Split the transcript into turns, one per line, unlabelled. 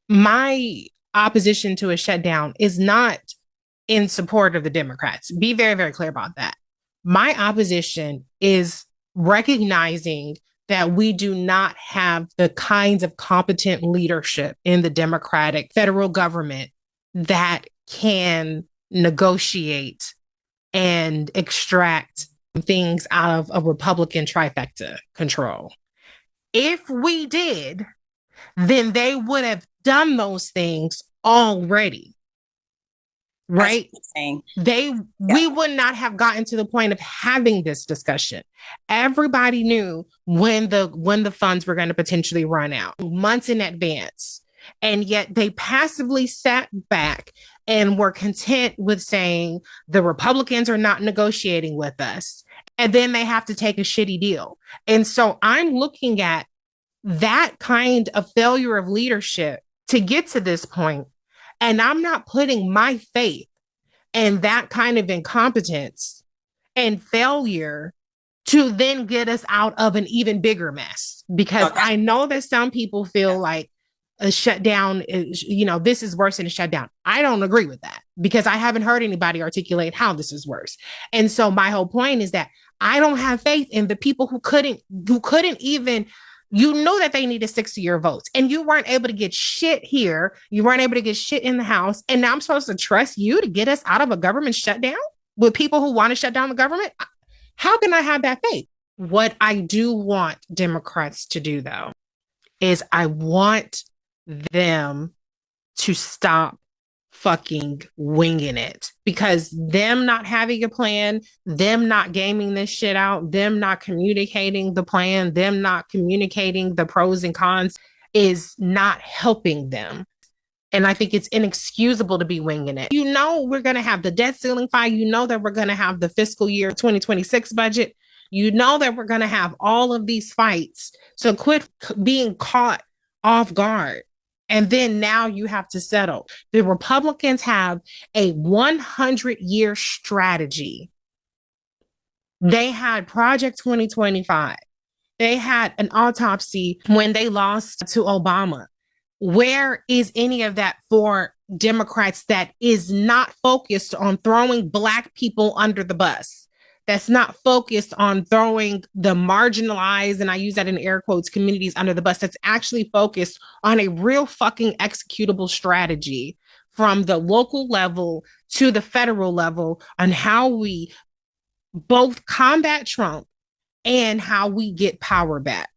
My opposition to a shutdown is not in support of the Democrats. Be very, very clear about that. My opposition is recognizing that we do not have the kinds of competent leadership in the Democratic federal government that can negotiate and extract things out of a Republican trifecta control. If we did, then they would have done those things already, right? We would not have gotten to the point of having this discussion. Everybody knew when the funds were going to potentially run out months in advance, and yet they passively sat back and were content with saying the Republicans are not negotiating with us, and then they have to take a shitty deal. And so I'm looking at that kind of failure of leadership to get to this point, and I'm not putting my faith in that kind of incompetence and failure to then get us out of an even bigger mess. Because I know that some people feel like a shutdown is, this is worse than a shutdown. I don't agree with that because I haven't heard anybody articulate how this is worse. And so my whole point is that I don't have faith in the people who couldn't even, that they needed 60 year votes and you weren't able to get shit here. You weren't able to get shit in the House. And now I'm supposed to trust you to get us out of a government shutdown with people who want to shut down the government. How can I have that faith? What I do want Democrats to do, though, is I want them to stop fucking winging it, because them not having a plan, them not gaming this shit out, them not communicating the plan, them not communicating the pros and cons is not helping them. And I think it's inexcusable to be winging it. We're going to have the debt ceiling fight. That we're going to have the fiscal year 2026 budget. That we're going to have all of these fights. So quit being caught off guard. And then now you have to settle. The Republicans have a 100-year strategy. They had Project 2025. They had an autopsy when they lost to Obama. Where is any of that for Democrats that is not focused on throwing Black people under the bus? That's not focused on throwing the marginalized, and I use that in air quotes, communities under the bus. That's actually focused on a real fucking executable strategy from the local level to the federal level on how we both combat Trump and how we get power back.